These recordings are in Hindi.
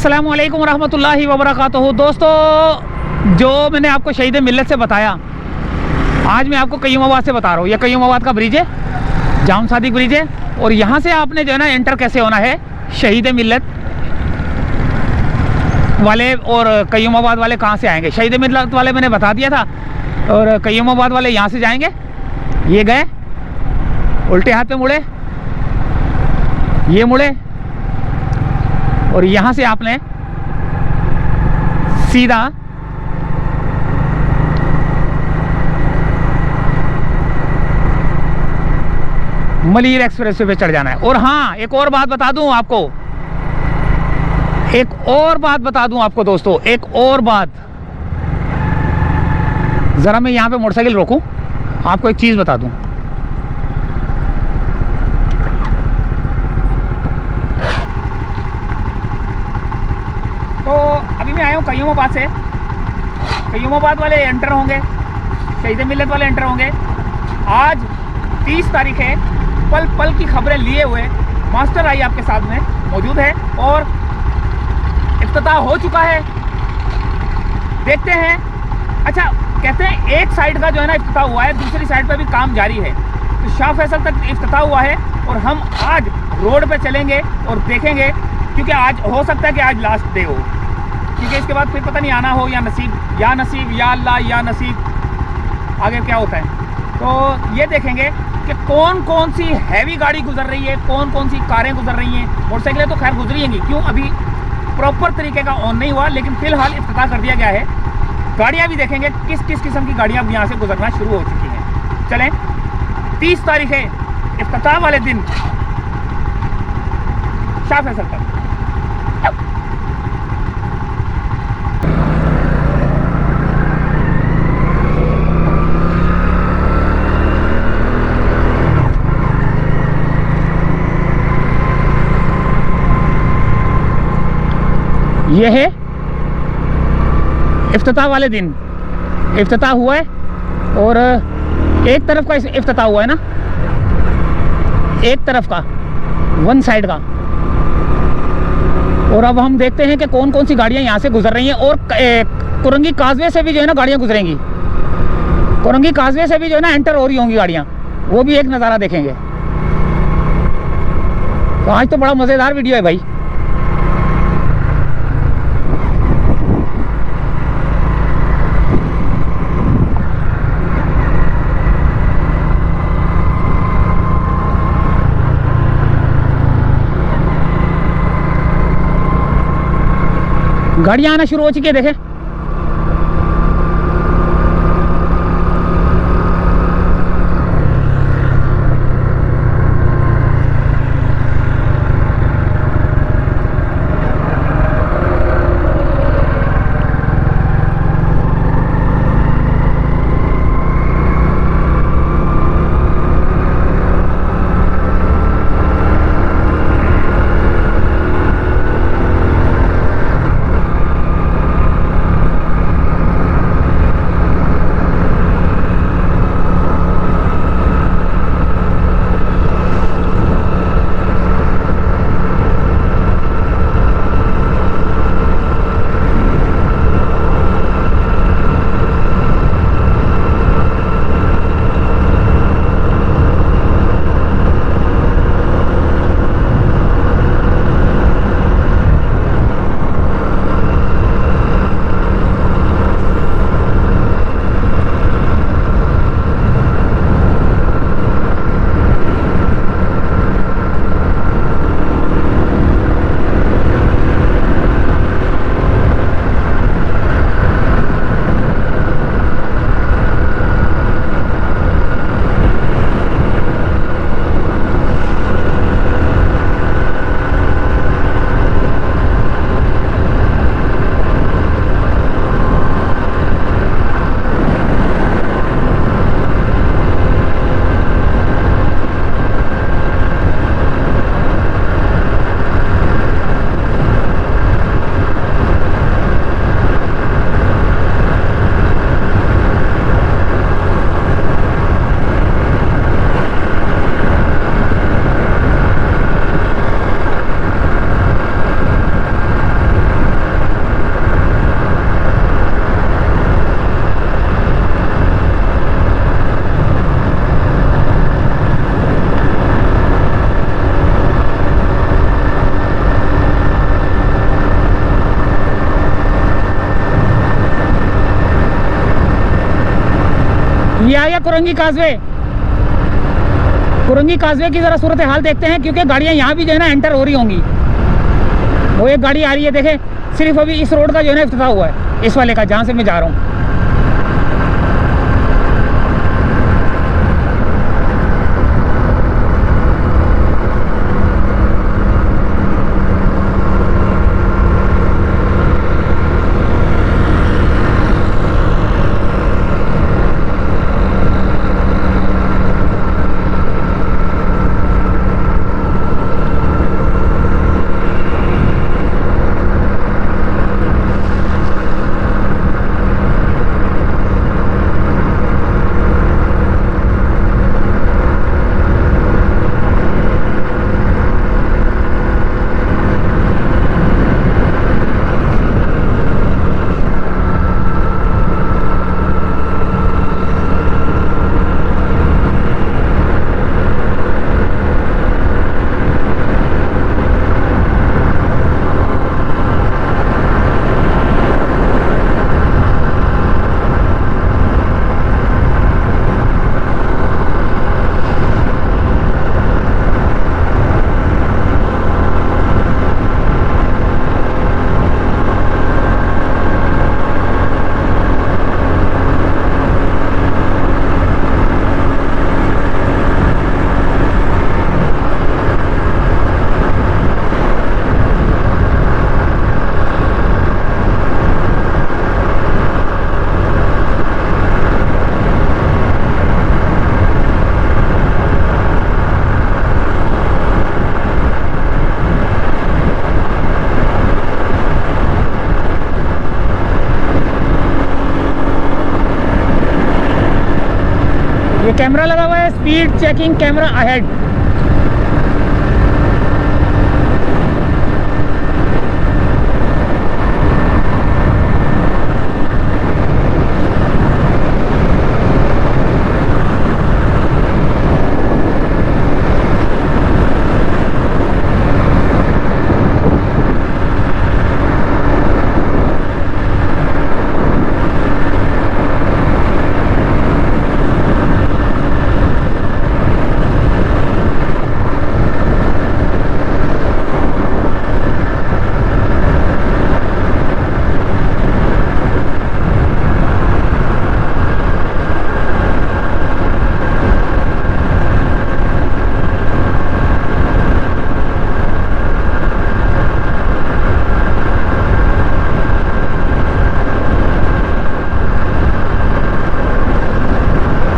अस्सलामुअलैकुम वरहमतुल्लाहि वबरकातुहू। दोस्तों, जो मैंने आपको शहीद मिल्लत से बताया, आज मैं आपको कयूमाबाद से बता रहा हूँ। यह कयूमाबाद का ब्रिज है, जाम सादिक ब्रिज है। और यहाँ से आपने जो है ना एंटर कैसे होना है शहीद मिल्लत वाले। और कयूमाबाद वाले कहाँ से आएंगे? शहीद मिल्लत वाले मैंने बता दिया था, और कयूमाबाद वाले यहाँ से जाएंगे। ये गए, उल्टे हाथ पे मुड़े, ये मुड़े, और यहाँ से आपने सीधा मलीर एक्सप्रेसवे पे चढ़ जाना है। और हाँ, एक और बात बता दूं आपको, दोस्तों, एक और बात। ज़रा मैं यहाँ पे मोटरसाइकिल रोकूं, आपको एक चीज़ बता दूं। तो अभी मैं आया हूँ कयूमाबाद से। कयूमाबाद वाले एंटर होंगे, शहीद मिल्लत वाले एंटर होंगे। आज 30 तारीख है। पल पल की खबरें लिए हुए मास्टर आई आपके साथ में मौजूद है, और इफ्तिताह हो चुका है। देखते हैं। अच्छा, कहते हैं एक साइड का जो है ना इफ्तिताह हुआ है, दूसरी साइड पर भी काम जारी है। तो शाह फैसल तक इफ्तिताह हुआ है, और हम आज रोड पे चलेंगे और देखेंगे, क्योंकि आज हो सकता है कि आज लास्ट डे हो, क्योंकि इसके बाद फिर पता नहीं आना हो या नसीब, या अल्लाह या नसीब, आगे क्या होता है। तो ये देखेंगे कि कौन कौन सी हैवी गाड़ी गुजर रही है, कौन कौन सी कारें गुजर रही हैं। मोटरसाइकिलें तो खैर गुजरेंगी, क्यों अभी प्रॉपर तरीके का ऑन नहीं हुआ, लेकिन फ़िलहाल इफ्तिताह कर दिया गया है। गाड़ियाँ भी देखेंगे किस किस किस्म की गाड़ियाँ यहाँ से गुजरना शुरू हो चुकी हैं। चलें, 30 तारीख है, इफ्तिताह वाले दिन शाह फैसल तक। ये है इफ्तिताह वाले दिन। इफ्तिताह हुआ है, और एक तरफ का इफ्तिताह हुआ है ना, एक तरफ का, वन साइड का। और अब हम देखते हैं कि कौन कौन सी गाड़ियां यहाँ से गुजर रही हैं। और कुरंगी काजवे से भी जो है ना गाड़ियां गुजरेंगी। कुरंगी काजवे से भी जो है ना एंटर हो रही होंगी गाड़ियां, वो भी एक नज़ारा देखेंगे। तो आज तो बड़ा मज़ेदार वीडियो है भाई। गाड़ियाँ आना शुरू हो चुकी है, देखें। ये आ गया कुरंगी काजवे। कुरंगी काजवे की ज़रा सूरत हाल देखते हैं, क्योंकि गाड़ियाँ यहाँ भी जो है ना एंटर हो रही होंगी। वो एक गाड़ी आ रही है, देखें, सिर्फ अभी इस रोड का जो है ना इफ्तिताह हुआ है, इस वाले का जहाँ से मैं जा रहा हूँ। ये कैमरा लगा हुआ है, स्पीड चेकिंग कैमरा अहेड।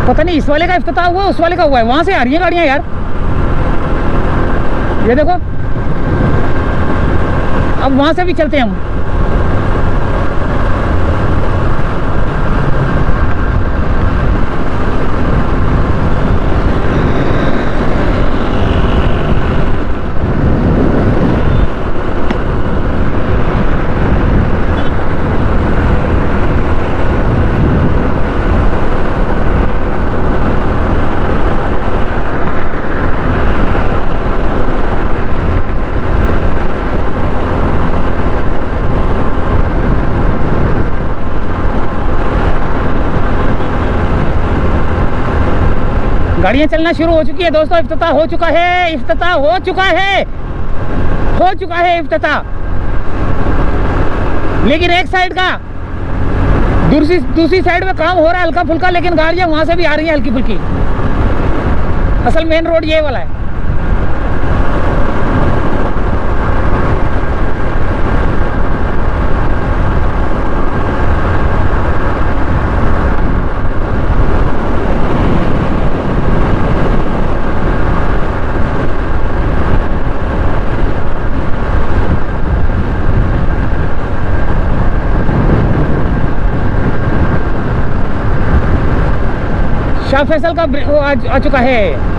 पता नहीं इस वाले का इफ्तिताह हुआ उस वाले का हुआ है, वहां से आ रही है गाड़ियां यार। ये देखो, अब वहां से भी चलते हैं हम। गाड़ियां चलना शुरू हो चुकी है दोस्तों, इफ्तिताह हो चुका है, इफ्तिताह हो चुका है, हो चुका है इफ्तिताह। लेकिन एक साइड का दूसरी साइड में काम हो रहा है हल्का फुल्का, लेकिन गाड़ियां वहां से भी आ रही हैं हल्की फुल्की। असल मेन रोड ये वाला है। शाह फैसल का आ चुका है।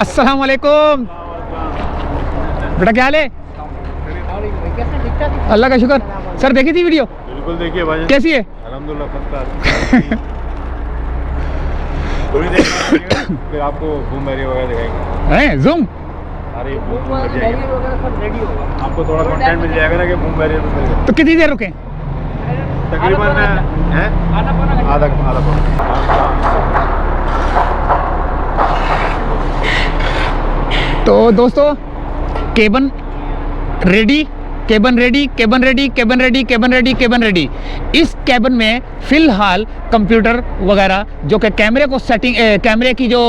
अस्सलाम वालेकुम। बेटा क्या हाल है? अल्लाह का शुक्र। सर देखी थी वीडियो? बिल्कुल देखिए भाई, कैसी है? अल्हम्दुलिल्लाह फर्स्ट क्लास। थोड़ी देर फिर आपको बूम बैरियर वगैरह दिखाएंगे। हैं जूम? अरे बूम बैरियर वगैरह सब रेडी होगा, आपको थोड़ा कंटेंट मिल जाएगा ना कि बूम बैरियर में मिल जाएगा। तो कितनी देर रुके? तकरीबन है आधा पौना। तो दोस्तों केबन ready, केबन ready, केबन ready, केबन ready, केबन ready, केबन ready. इस केबन में फिलहाल कंप्यूटर वगैरह जो कि कैमरे को सेटिंग, कैमरे की जो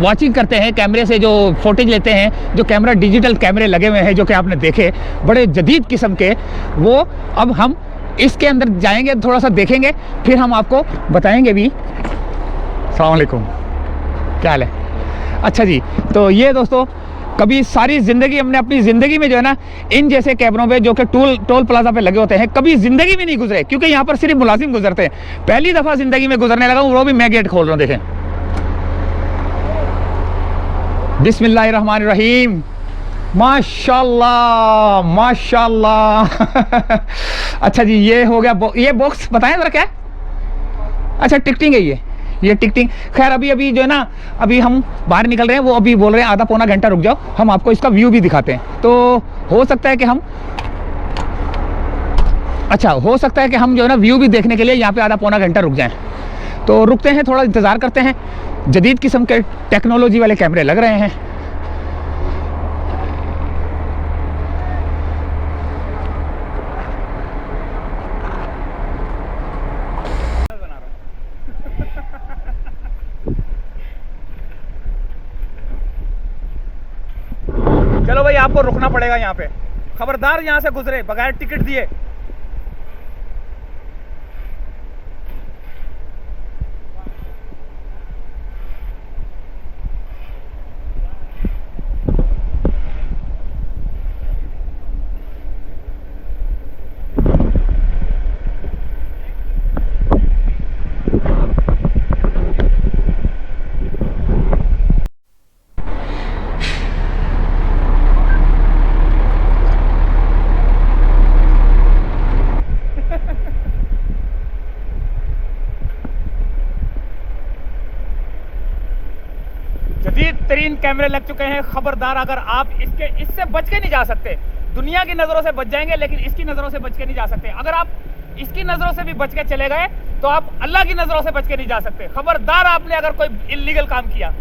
वॉचिंग करते हैं, कैमरे से जो फुटेज लेते हैं, जो कैमरा डिजिटल कैमरे लगे हुए हैं जो कि आपने देखे बड़े जदीद किस्म के, वो अब हम इसके अंदर जाएंगे, थोड़ा सा देखेंगे, फिर हम आपको बताएंगे भी। अस्सलाम वालेकुम, क्या हाल है? अच्छा जी, तो ये दोस्तों कभी सारी ज़िंदगी हमने अपनी ज़िंदगी में जो है ना इन जैसे कैमरों पे जो कि टोल प्लाजा पे लगे होते हैं कभी ज़िंदगी में नहीं गुजरे, क्योंकि यहाँ पर सिर्फ मुलाजिम गुजरते हैं। पहली दफ़ा ज़िंदगी में गुजरने लगा हूँ, वो भी मैं गेट खोल रहा हूँ। देखें, बिस्मिल्लाहिर्रहमानिर्रहीम, माशाल्लाह माशाल्लाह। अच्छा जी, ये हो गया ये बॉक्स बताएं ज़रा क्या है? अच्छा टिकटिंग है ये टिकटिंग। खैर अभी जो है ना, अभी हम बाहर निकल रहे हैं, वो अभी बोल रहे हैं आधा पौना घंटा रुक जाओ, हम आपको इसका व्यू भी दिखाते हैं। तो हो सकता है कि हम जो है ना व्यू भी देखने के लिए यहाँ पे आधा पौना घंटा रुक जाएं। तो रुकते हैं, थोड़ा इंतज़ार करते हैं। जदीद किस्म के टेक्नोलॉजी वाले कैमरे लग रहे हैं। चलो भाई, आपको रुकना पड़ेगा यहाँ पे, खबरदार यहाँ से गुजरे बगैर टिकट दिए। जदीद तरीन कैमरे लग चुके हैं। खबरदार, अगर आप इससे बच के नहीं जा सकते। दुनिया की नज़रों से बच जाएंगे लेकिन इसकी नज़रों से बच के नहीं जा सकते। अगर आप इसकी नज़रों से भी बच के चले गए तो आप अल्लाह की नज़रों से बच के नहीं जा सकते। खबरदार, आपने अगर कोई इल्लीगल काम किया